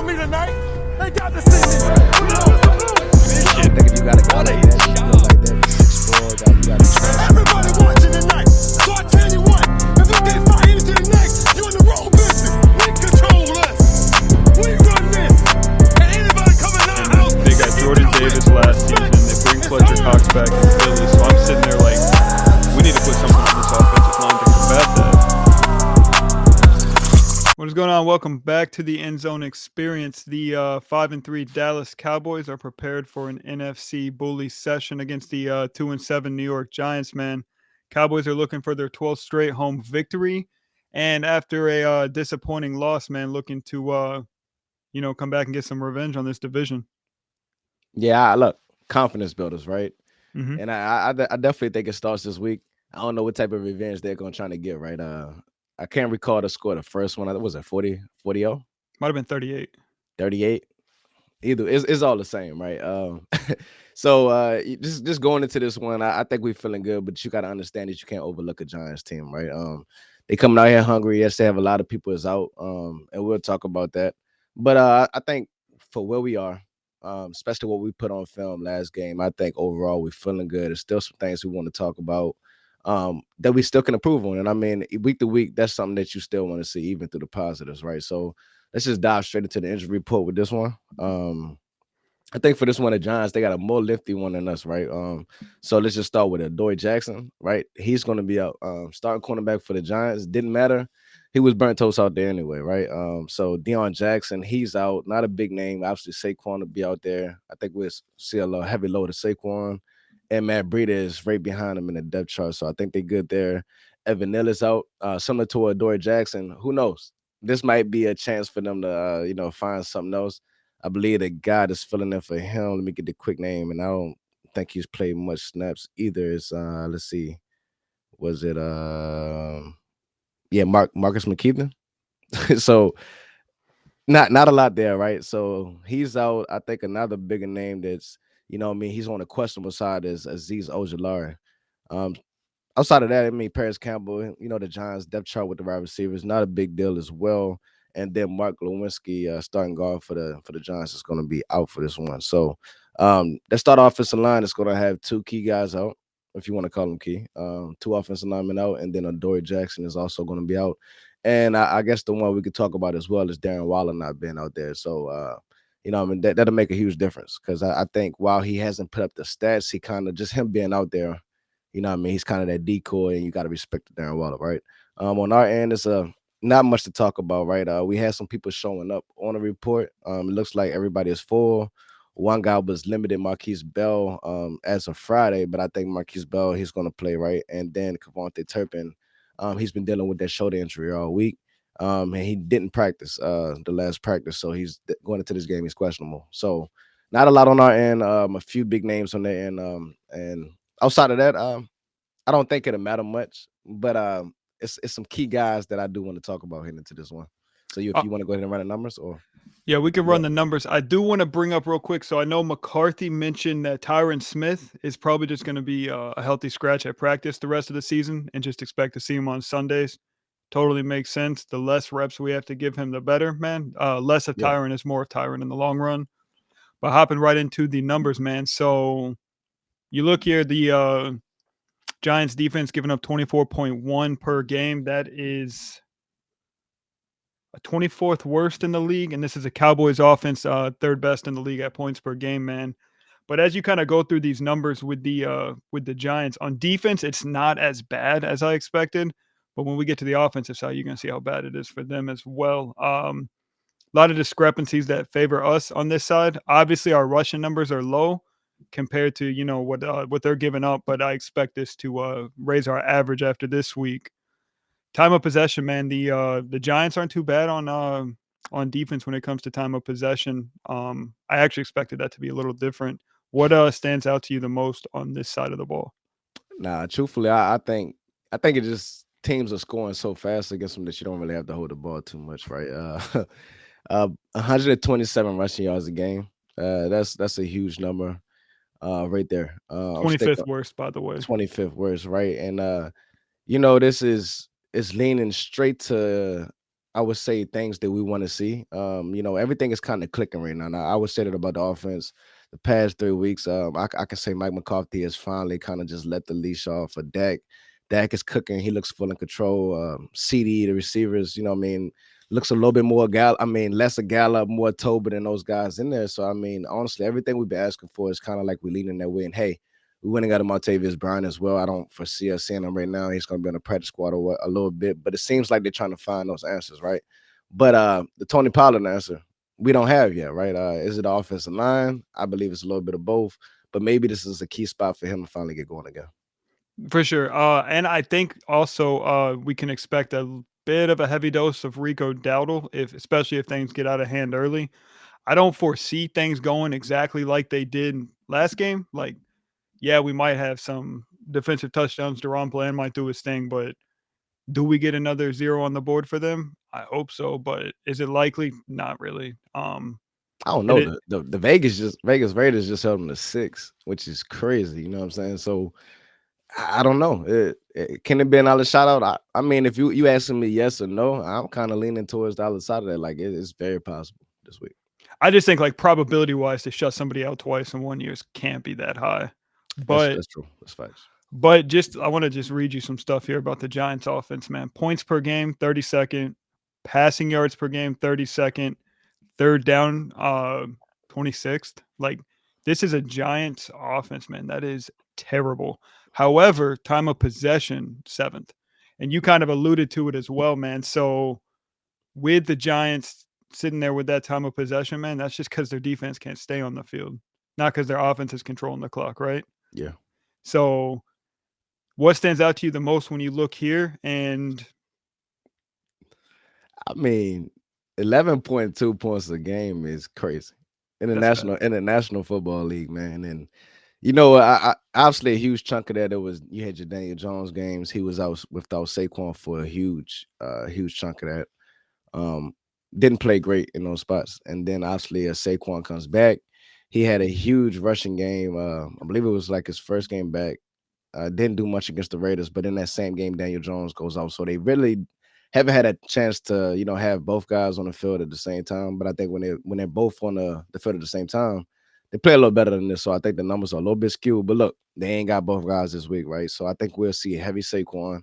me tonight. They got to see me. I think if you got a guy like that, like that, 6'4", guy, you got to trust. Everybody watching tonight. So I tell you what, if you get fired into the next, you're in the wrong business. We control this. We run this. And anybody coming out of the house, they got Jordan Davis last season. They bring Fletcher Cox back in Philly. So I'm sitting there like, we need to put something on this offensive line to combat that. What is going on? Welcome back to the End Zone Experience. The 5-3 Dallas Cowboys are prepared for an NFC bully session against the 2-7 New York Giants, man. Cowboys are looking for their 12th straight home victory. And after a disappointing loss, man, looking to, come back and get some revenge on this division. Yeah, look, confidence builders, right? Mm-hmm. And I definitely think it starts this week. I don't know what type of revenge they're going to try to get, right? I can't recall the score. The first one, was it 40-0? Might have been 38. 38. Either it's all the same, right? So just going into this one, I think we're feeling good, but you got to understand that you can't overlook a Giants team, right? They coming out here hungry. Yes, they have a lot of people is out, and we'll talk about that. But I think for where we are, especially what we put on film last game, I think overall we're feeling good. There's still some things we want to talk about that we still can improve on. And I mean, week to week, that's something that you still want to see, even through the positives, right? So let's just dive straight into the injury report with this one. I think for this one, the Giants, they got a more lengthy one than us, right? So let's just start with Adoree Jackson, right? He's going to be out. Starting cornerback for the Giants. Didn't matter. He was burnt toast out there anyway, right? So Deion Jackson, he's out. Not a big name. Obviously, Saquon will be out there. I think we'll see a heavy load of Saquon. And Matt Breida is right behind him in the depth chart. So I think they're good there. Evan Neal is out. Similar to Adoree Jackson. Who knows? This might be a chance for them to, find something else. I believe the guy that's filling in for him, let me get the quick name, and I don't think he's played much snaps either. It's let's see. Was it Marcus McKeithen? So not a lot there, right? So he's out. I think another bigger name that's, he's on the questionable side is Azeez Ojulari. Outside of that, Paris Campbell, the Giants depth chart with the wide receivers, not a big deal as well. And then Mark Lewinsky, starting guard for the Giants, is going to be out for this one. So that start offensive line is going to have two key guys out, if you want to call them key. Two offensive linemen out, and then Adoree Jackson is also going to be out. And I guess the one we could talk about as well is Darren Waller not being out there. So, that'll make a huge difference, because I think while he hasn't put up the stats, he kind of just him being out there, he's kind of that decoy, and you got to respect Darren Waller, right? On our end, it's not much to talk about, right? We had some people showing up on the report. It looks like everybody is full. One guy was limited, Marquise Bell, as of Friday, but I think Marquise Bell, he's going to play, right? And then Kevontae Turpin, he's been dealing with that shoulder injury all week, and he didn't practice the last practice, so he's going into this game, he's questionable. So not a lot on our end, a few big names on their end, and outside of that, I don't think it'll matter much, but it's some key guys that I do want to talk about heading into this one. So if you want to go ahead and run the numbers, or yeah, we can run the numbers. I do want to bring up real quick. So I know McCarthy mentioned that Tyron Smith is probably just going to be a healthy scratch at practice the rest of the season, and just expect to see him on Sundays. Totally makes sense. The less reps we have to give him, the better, man. Less of Tyron is more of Tyron in the long run. But hopping right into the numbers, man. So you look here, the Giants defense giving up 24.1 per game. That is 24th worst in the league, and this is a Cowboys offense, third best in the league at points per game, man. But as you kind of go through these numbers with the Giants on defense, it's not as bad as I expected. But when we get to the offensive side, you're going to see how bad it is for them as well. A lot of discrepancies that favor us on this side. Obviously, our rushing numbers are low compared to what they're giving up, but I expect this to raise our average after this week. Time of possession, man. The Giants aren't too bad on defense when it comes to time of possession. I actually expected that to be a little different. What stands out to you the most on this side of the ball? Nah, truthfully, I think it just teams are scoring so fast against them that you don't really have to hold the ball too much, right? 127 rushing yards a game. That's a huge number, right there. 25th worst, by the way. 25th worst, right? And this is leaning straight to, I would say things that we want to see. Everything is kind of clicking right now. Now, I would say that about the offense. The past 3 weeks, I can say Mike McCarthy has finally kind of just let the leash off for Dak. Dak is cooking. He looks full in control. CD, the receivers, looks a little bit more less a Gallup, more Toba than those guys in there. So honestly, everything we've been asking for is kind of like we're leaning that way. And hey, we went and got a Martavius Bryant as well. I don't foresee us seeing him right now. He's going to be on the practice squad a little bit, but it seems like they're trying to find those answers, right? But the Tony Pollard answer, we don't have yet, right? Is it the offensive line? I believe it's a little bit of both, but maybe this is a key spot for him to finally get going again. For sure. And I think also we can expect a bit of a heavy dose of Rico Dowdle, especially if things get out of hand early. I don't foresee things going exactly like they did last game. Like, yeah, we might have some defensive touchdowns. Deron Bland might do his thing, but do we get another 0 on the board for them? I hope so, but is it likely? Not really. I don't And know. it The Vegas Raiders just held them to 6, which is crazy. You know what I'm saying? So I don't know. Can it be another shout out? I mean, if you asking me yes or no, I'm kind of leaning towards the other side of that. Like it's very possible this week. I just think like probability wise to shut somebody out twice in 1 year can't be that high. That's But that's true. That's facts. But I want to just read you some stuff here about the Giants offense, man. Points per game, 32nd. Passing yards per game, 32nd. Third down, 26th. Like, this is a Giants offense, man. That is terrible. However, time of possession, 7th. And you kind of alluded to it as well, man. So with the Giants sitting there with that time of possession, man, that's just because their defense can't stay on the field, not because their offense is controlling the clock, right? Yeah. So what stands out to you the most when you look here? And I mean, 11.2 points a game is crazy in the that's bad. National Football League, man. And I obviously a huge chunk of that. It was you had your Daniel Jones games. He was out without Saquon for a huge chunk of that. Um, didn't play great in those spots, and then obviously as Saquon comes back, he had a huge rushing game. I believe it was like his first game back. Didn't do much against the Raiders, but in that same game, Daniel Jones goes out. So they really haven't had a chance to, have both guys on the field at the same time. But I think when they're both on the field at the same time, they play a little better than this. So I think the numbers are a little bit skewed. But look, they ain't got both guys this week, right? So I think we'll see a heavy Saquon.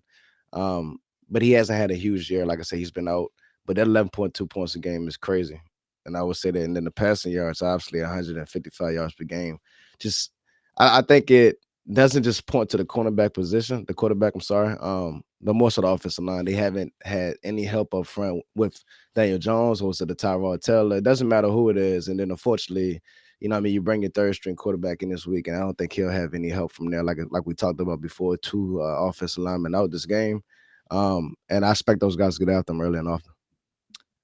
But he hasn't had a huge year. Like I said, he's been out. But that 11.2 points a game is crazy. And I would say that. And then the passing yards, obviously 155 yards per game. Just I think it doesn't just point to the cornerback position, the quarterback, I'm sorry, but more so the offensive line. They haven't had any help up front with Daniel Jones or to the Tyrod Taylor. It doesn't matter who it is. And then unfortunately, you bring your third string quarterback in this week, and I don't think he'll have any help from there. Like we talked about before, 2 offensive linemen out this game. And I expect those guys to get after them early and often.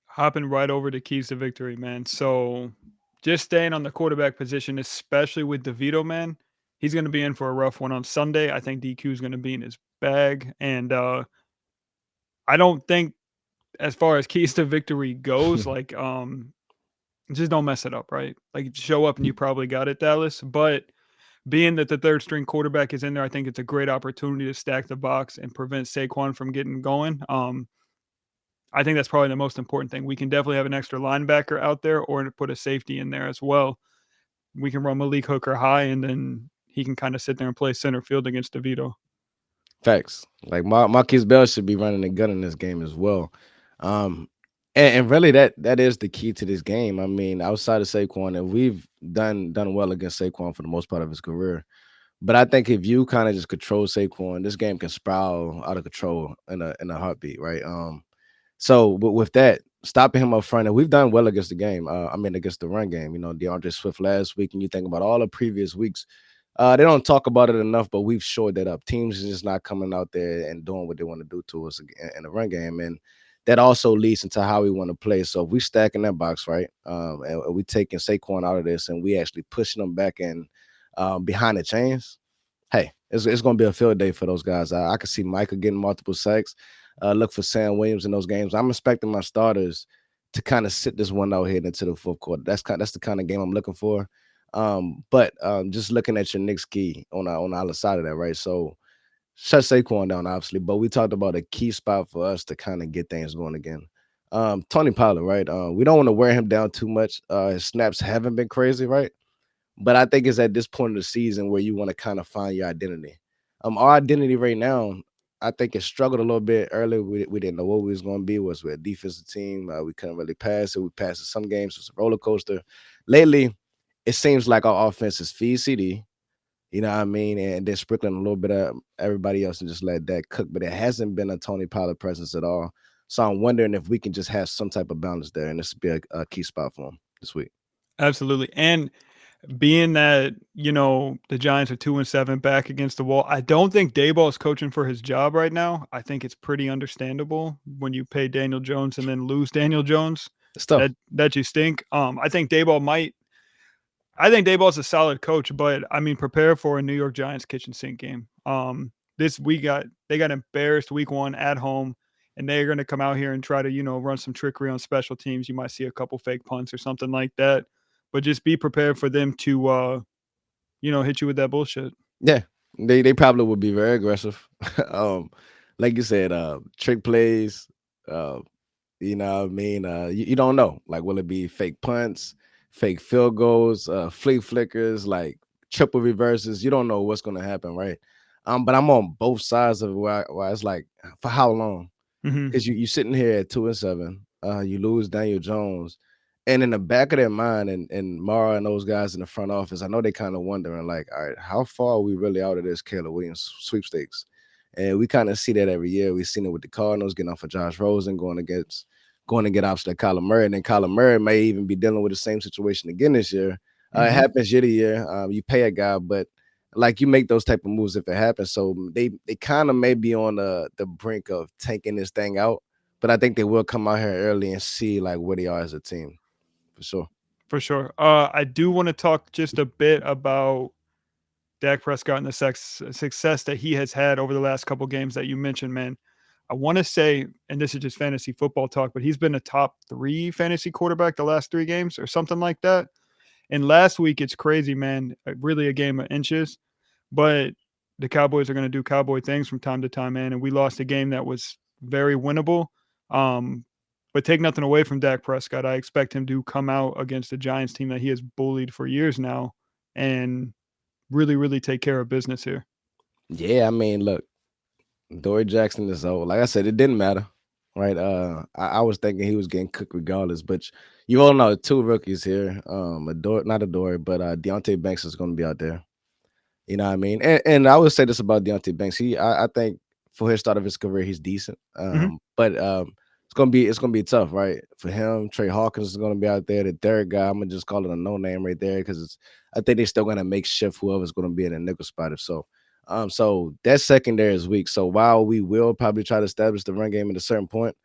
Hopping right over to keys to victory, man. So just staying on the quarterback position, especially with DeVito, man, he's going to be in for a rough one on Sunday. I think DQ is going to be in his bag. And I don't think, as far as keys to victory goes, like, just don't mess it up, right? Like, show up and you probably got it, Dallas. But being that the third string quarterback is in there, I think it's a great opportunity to stack the box and prevent Saquon from getting going. I think that's probably the most important thing. We can definitely have an extra linebacker out there or put a safety in there as well. We can run Malik Hooker high, and then he can kind of sit there and play center field against DeVito. Facts. Like Marquise Bell should be running the gun in this game as well. And really that is the key to this game. I mean, outside of Saquon, and we've done well against Saquon for the most part of his career. But I think if you kind of just control Saquon, this game can spiral out of control in a heartbeat, right? So with that, stopping him up front, and we've done well against the game. Against the run game. DeAndre Swift last week, and you think about all the previous weeks. They don't talk about it enough, but we've shored that up. Teams are just not coming out there and doing what they want to do to us in the run game, and that also leads into how we want to play. So if we stack in that box, right, and we taking Saquon out of this, and we actually pushing them back in behind the chains, hey, it's going to be a field day for those guys. I can see Micah getting multiple sacks. Look for Sam Williams in those games. I'm expecting my starters to kind of sit this one out here into the fourth quarter. That's the kind of game I'm looking for. But just looking at your Knicks key on the other side of that, right? So shut Saquon down, obviously, but we talked about a key spot for us to kind of get things going again. Tony Pollard, right? We don't want to wear him down too much. His snaps haven't been crazy, right? But I think it's at this point of the season where you want to kind of find your identity. Our identity right now, I think it struggled a little bit earlier. We didn't know what we was going to be. Was we a defensive team? We couldn't really pass it. We passed it some games. It was a roller coaster. Lately, it seems like our offense is feed CD. You know what I mean? And they're sprinkling a little bit of everybody else and just let that cook. But it hasn't been a Tony Pollard presence at all. So I'm wondering if we can just have some type of balance there, and this would be a key spot for him this week. Absolutely. And being that, the Giants are 2-7 back against the wall, I don't think Dayball is coaching for his job right now. I think it's pretty understandable when you pay Daniel Jones and then lose Daniel Jones It's tough. that you stink. I think Dayball's a solid coach, but I mean, prepare for a New York Giants kitchen sink game. They got embarrassed week 1 at home, and they're going to come out here and try to run some trickery on special teams. You might see a couple fake punts or something like that, but just be prepared for them to hit you with that bullshit. Yeah, they probably would be very aggressive. um, like you said, trick plays. Uh, you know what I mean? You don't know. Like, will it be fake punts, fake field goals, flea flickers, like triple reverses? You don't know what's going to happen, right? But I'm on both sides of it where it's like, for how long? Hmm. Because you sitting here at 2-7, you lose Daniel Jones, and in the back of their mind, and Mara and those guys in the front office, I know they kind of wondering like, all right, how far are we really out of this Caleb Williams sweepstakes? And we kind of see that every year. We've seen it with the Cardinals getting off of Josh Rosen, going to get opposite Kyler Murray, and then Kyler Murray may even be dealing with the same situation again this year. It Hmm. happens year to year. You pay a guy, but like you make those type of moves if it happens. So they kind of may be on the brink of tanking this thing out, but I think they will come out here early and see like where they are as a team for sure. For sure. I do want to talk just a bit about Dak Prescott and the success that he has had over the last couple games that you mentioned, man. I want to say, and this is just fantasy football talk, but he's been a top 3 fantasy quarterback the last 3 games or something like that. And last week, it's crazy, man. Really a game of inches, but the Cowboys are going to do cowboy things from time to time, man. And we lost a game that was very winnable. Um, but take nothing away from Dak Prescott. I expect him to come out against the Giants team that he has bullied for years now and really, really take care of business here. Yeah, I mean, look, Dory Jackson is old. Like I said, it didn't matter, right? I was thinking he was getting cooked regardless, but you all know 2 rookies here. Not Adore, but Deontay Banks is going to be out there. You know what I mean? And I would say this about Deontay Banks. I think for his start of his career, he's decent. Mhm. But it's gonna be tough, right? For him, Trey Hawkins is gonna be out there. The third guy, I'm gonna just call it a no name right there because I think they're still gonna make shift whoever's gonna be in the nickel spot. If so, so that secondary is weak. So while we will probably try to establish the run game at a certain point,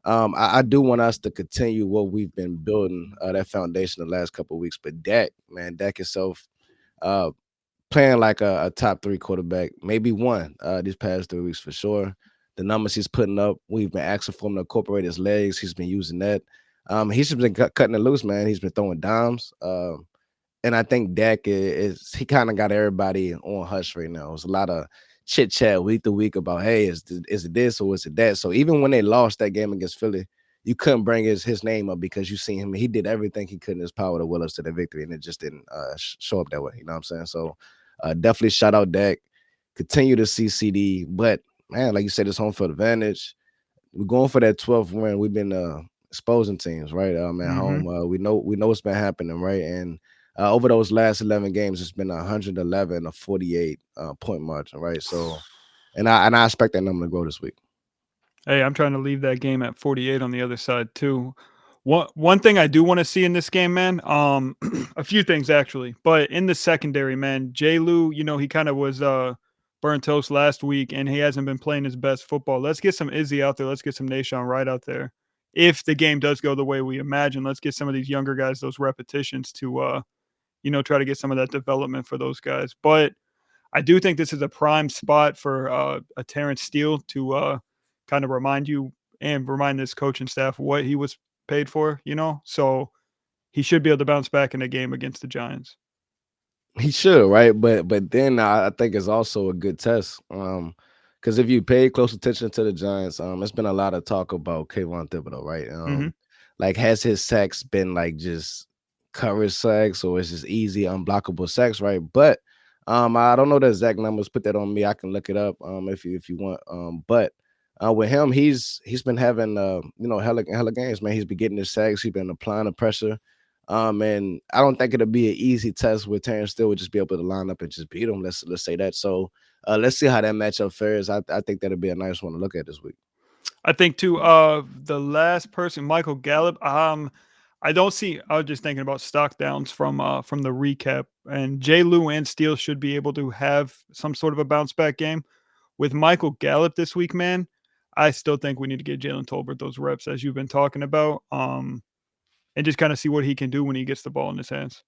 I do want us to continue what we've been building that foundation the last couple of weeks. But Dak himself. Uh, Playing like a top 3 quarterback, maybe one these past 3 weeks for sure. The numbers he's putting up, we've been asking for him to incorporate his legs. He's been using that. He's just been cutting it loose, man. He's been throwing dimes. And I think Dak is he kind of got everybody on hush right now. It's a lot of chit chat week to week about, hey, is it this or is it that? So even when they lost that game against Philly, you couldn't bring his name up because you seen him. He did everything he could in his power to will us to the victory, and it just didn't show up that way. You know what I'm saying? So definitely shout out Dak. Continue to see CD, but man, like you said, it's home field advantage. We're going for that 12th win. We've been exposing teams, right? At Mhm. home, we know what's been happening, right? And over those last 11 games, it's been 111, a 48 point margin, right? So, and I expect that number to grow this week. Hey, I'm trying to leave that game at 48 on the other side too. One thing I do want to see in this game, man. A few things actually, but in the secondary, man, J. Lou, he kind of was burnt toast last week, and he hasn't been playing his best football. Let's get some Izzy out there. Let's get some Nashon Wright out there. If the game does go the way we imagine, let's get some of these younger guys those repetitions to try to get some of that development for those guys. But I do think this is a prime spot for a Terrence Steele to kind of remind this coaching staff what he was paid for. So he should be able to bounce back in a game against the Giants. He should, right? But then I think it's also a good test. Because if you pay close attention to the Giants, it's been a lot of talk about Kayvon Thibodeau, right? Hmm. Like has his sacks been like just coverage sacks or is just easy unblockable sacks, right? But I don't know the exact numbers. Put that on me. I can look it up if you want. But with him, he's been having hella games, man. He's been getting his sacks. He's been applying the pressure. And I don't think it'll be an easy test with Terrence Steele would just be able to line up and just beat him. Let's say that. So let's see how that matchup fares. I think that'll be a nice one to look at this week. I think too. The last person, Michael Gallup. I don't see. I was just thinking about stock downs from the recap, and Jay Lou and Steele should be able to have some sort of a bounce back game. With Michael Gallup this week, man, I still think we need to get Jalen Tolbert those reps as you've been talking about, and just kind of see what he can do when he gets the ball in his hands.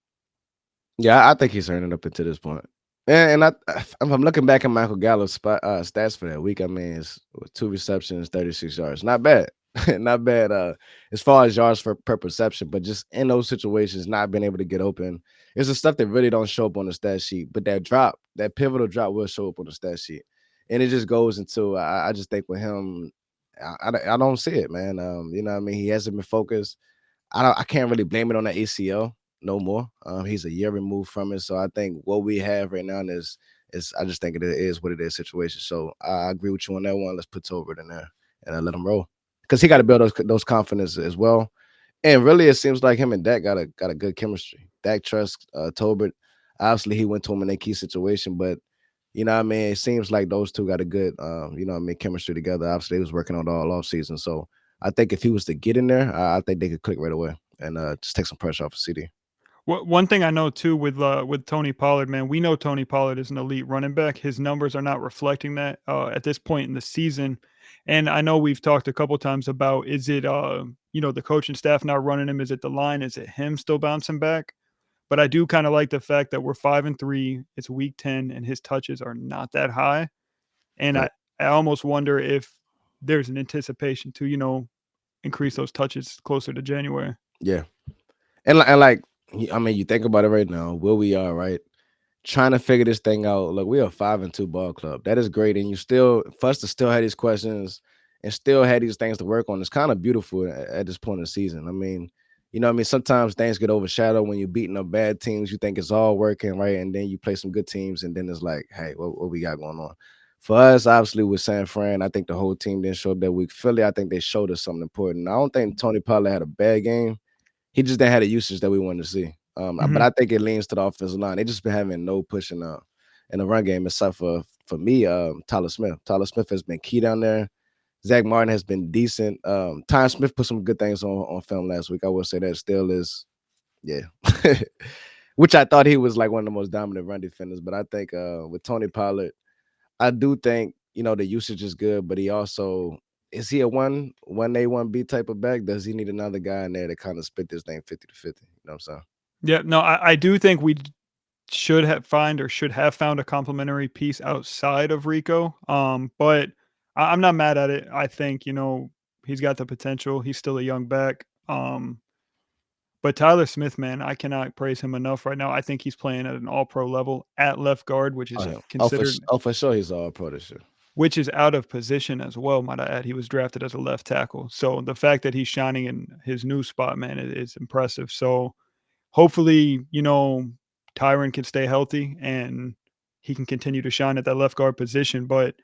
Yeah, I think he's earning up until this point. And if I'm looking back at Michael Gallup's stats for that week, I mean, it's 2 receptions, 36 yards. Not bad. Not bad as far as yards per perception, but just in those situations, not being able to get open. It's the stuff that really don't show up on the stat sheet. But that drop, that pivotal drop will show up on the stat sheet. And it just goes into, I just think with him, I don't see it, man. You know what I mean? He hasn't been focused. I can't really blame it on the ACL no more. He's a year removed from it, so I think what we have right now is I just think it is what it is situation. So I agree with you on that one. Let's put Tolbert in there and let him roll because he got to build those confidence as well. And really, it seems like him and Dak got a good chemistry. Dak trusts Tolbert. Obviously, he went to him in a key situation, but you know what I mean. It seems like those two got a good you know what I mean chemistry together. Obviously, they was working on it all off season, so I think if he was to get in there, I think they could click right away and just take some pressure off of CD. One thing I know too with Tony Pollard, man, we know Tony Pollard is an elite running back. His numbers are not reflecting that at this point in the season. And I know we've talked a couple times about is it the coaching staff not running him? Is it the line? Is it him still bouncing back? But I do kind of like the fact that we're 5-3. It's week 10, and his touches are not that high. And Right. I almost wonder if there's an anticipation to increase those touches closer to January. Yeah, and like I mean, you think about it right now, where we are, right? Trying to figure this thing out. Look, we are 5-2 ball club. That is great, and you still for us to still have these questions and still have these things to work on. It's kind of beautiful at this point in the season. I mean, you know, what I mean, sometimes things get overshadowed when you're beating up bad teams. You think it's all working right, and then you play some good teams, and then it's like, hey, what we got going on? For us, obviously with San Fran, I think the whole team didn't show up that week. Philly, I think they showed us something important. I don't think Tony Pollard had a bad game. He just didn't have the usage that we wanted to see. But Mhm. I think it leans to the offensive line. They just been having no pushing in the run game, except for me, Tyler Smith. Tyler Smith has been key down there. Zach Martin has been decent. Ty Smith put some good things on film last week. I will say that still is, yeah. Which I thought he was like one of the most dominant run defenders. But I think with Tony Pollard, I do think the usage is good, but he also is he a one A, 1B type of back? Does he need another guy in there to kind of split this thing 50-50? You know what I'm saying? Yeah, no, I do think we should have found a complementary piece outside of Rico. But I'm not mad at it. I think he's got the potential. He's still a young back. But Tyler Smith, man, I cannot praise him enough right now. I think he's playing at an All-Pro level at left guard, which Oh is yeah. considered For sure he's all pro this year. which is out of position as well. Might I add, he was drafted as a left tackle. So the fact that he's shining in his new spot, man, is impressive. So hopefully, Tyron can stay healthy and he can continue to shine at that left guard position. But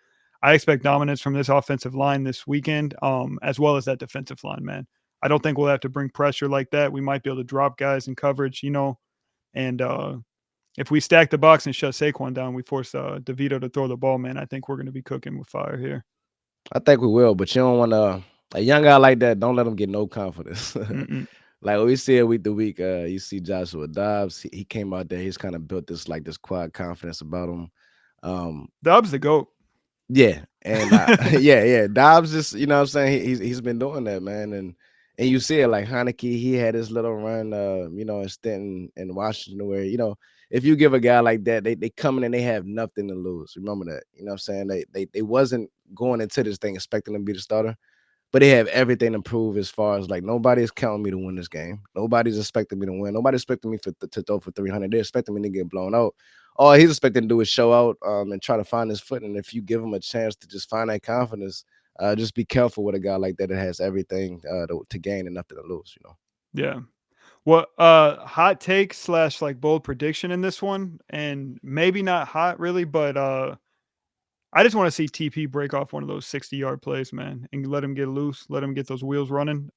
I expect dominance from this offensive line this weekend, as well as that defensive line, man. I don't think we'll have to bring pressure like that. We might be able to drop guys in coverage, and if we stack the box and shut Saquon down, we force DeVito to throw the ball, man. I think we're going to be cooking with fire here. I think we will, but you don't want a young guy like that. Don't let him get no confidence. Mm-mm. Like we see it week to week. You see Joshua Dobbs. He came out there. He's kind of built this quiet confidence about him. Dobbs the GOAT. Yeah, and yeah. Dobbs just what I'm saying he's been doing that, man, and you see it like Heineke. He had his little run, in Stanton and Washington, where if you give a guy like that, they come in and they have nothing to lose. Remember that, what I'm saying they wasn't going into this thing expecting to be the starter. But they have everything to prove as far as like nobody's counting me to win this game. Nobody's expecting me to win. Nobody's expecting me to throw for 300. They're expecting me to get blown out. all he's expecting to do is show out and try to find his foot. And if you give him a chance to just find that confidence, just be careful with a guy like that that has everything to gain and nothing to lose. Yeah. Well, hot take slash like bold prediction in this one, and maybe not hot really, but I just want to see TP break off one of those 60-yard plays, man, and let him get loose, let him get those wheels running.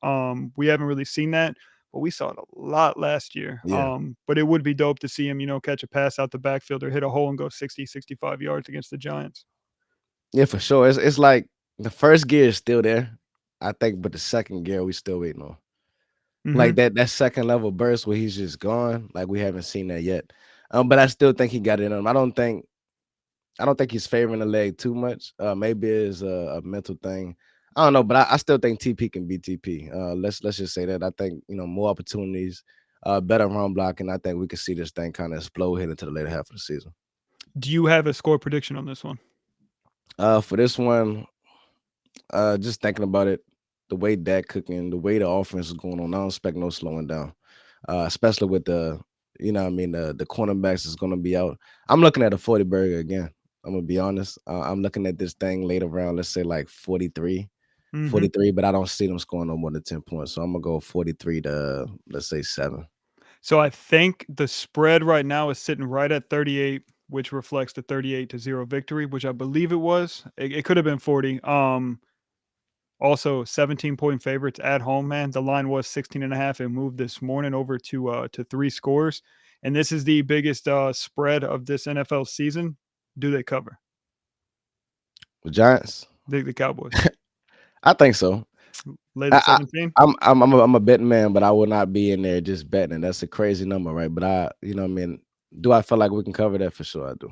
We haven't really seen that, but we saw it a lot last year. Yeah. But it would be dope to see him, catch a pass out the backfield or hit a hole and go 60, 65 yards against the Giants. Yeah, for sure. It's like the first gear is still there, I think, but the second gear we still waiting on. Like Mhm. that second level burst where he's just gone. Like we haven't seen that yet. But I still think he got it in him. I don't think he's favoring the leg too much. Maybe it's a mental thing. I don't know, but I still think TP can be TP. Let's just say that. I think more opportunities, better run blocking. I think we can see this thing kind of explode heading into the later half of the season. Do you have a score prediction on this one? For this one, just thinking about it, the way Dak cooking, the way the offense is going on, I don't expect no slowing down. Especially with the cornerbacks is going to be out. I'm looking at a 40 burger again. I'm gonna be honest. I'm looking at this thing late around, let's say like 43, Mhm. 43, but I don't see them scoring no more than 10 points. So I'm gonna go 43 to let's say 7. So I think the spread right now is sitting right at 38, which reflects the 38-0 victory, which I believe it was. It could have been 40. Also 17-point favorites at home, man. The line was 16.5. It moved this morning over to 3 scores. And this is the biggest spread of this NFL season. Do they cover? The Giants, The Cowboys. I think so. Lay the I, 17. I'm a betting man, but I will not be in there just betting. That's a crazy number, right? But what I mean, do I feel like we can cover that? For sure, I do.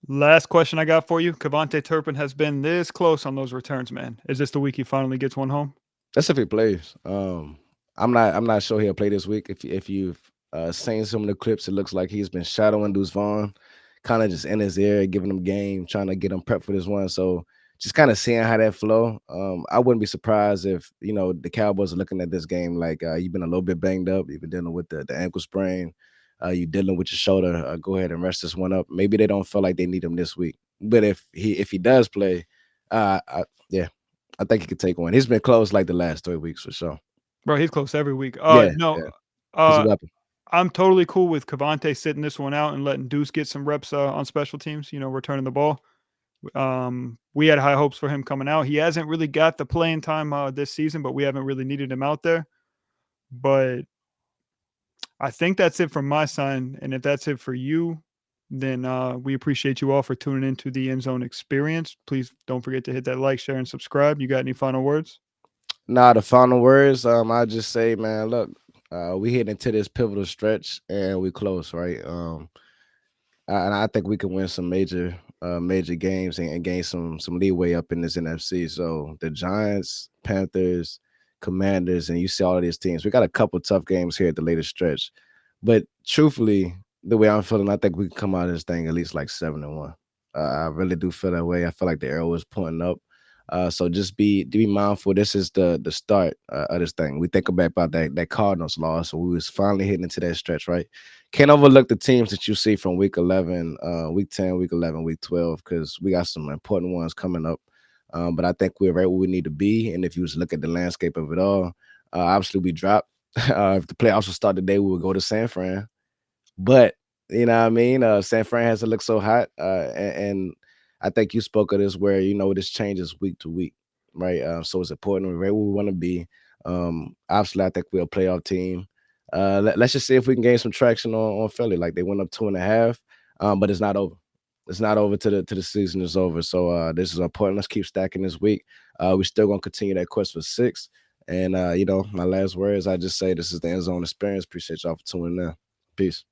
Last question I got for you. Cavante Turpin has been this close on those returns, man. Is this the week he finally gets one home? That's if he plays. I'm not sure he'll play this week. If you've seen some of the clips, it looks like he's been shadowing Deuce Vaughn, kind of just in his ear, giving him game, trying to get him prepped for this one. So just kind of seeing how that flow. I wouldn't be surprised if the Cowboys are looking at this game like you've been a little bit banged up, you've been dealing with the ankle sprain, you dealing with your shoulder. Go ahead and rest this one up. Maybe they don't feel like they need him this week, but if he does play, yeah, I think he could take one. He's been close like the last 3 weeks for sure. Bro, he's close every week. Yeah, No, yeah. He's a uh, weapon. I'm totally cool with Cavante sitting this one out and letting Deuce get some reps on special teams, returning the ball. We had high hopes for him coming out. He hasn't really got the playing time this season, but we haven't really needed him out there. But I think that's it from my side. And if that's it for you, then we appreciate you all for tuning into the End Zone Experience. Please don't forget to hit that like, share, and subscribe. You got any final words? Nah, the final words. I just say, man, look, we heading into this pivotal stretch and we close, right? And I think we can win some major games and gain some leeway up in this NFC. So the Giants, Panthers, Commanders, and you see all of these teams. We got a couple tough games here at the latest stretch, but truthfully, the way I'm feeling, I think we can come out of this thing at least like 7-1. I really do feel that way. I feel like the arrow is pointing up. So just be mindful. This is the start of this thing. We think about that Cardinals loss, so we was finally hitting into that stretch, right? Can't overlook the teams that you see from week 11, week 10, week 11, week 12, because we got some important ones coming up. But I think we're right where we need to be. And if you just look at the landscape of it all, obviously we dropped. If the playoffs would start today, we would go to San Fran. But you know what I mean? San Fran hasn't looked so hot. And I think you spoke of this where, this changes week to week, right? So it's important. We're right where we want to be. Obviously, I think we're a playoff team. Let's just see if we can gain some traction on Philly. Like they went up 2.5, but it's not over. It's not over till the season is over. So this is important. Let's keep stacking this week. We're still gonna continue that quest for 6. And my last words, I just say this is the End Zone Experience. Appreciate y'all for tuning in. Peace.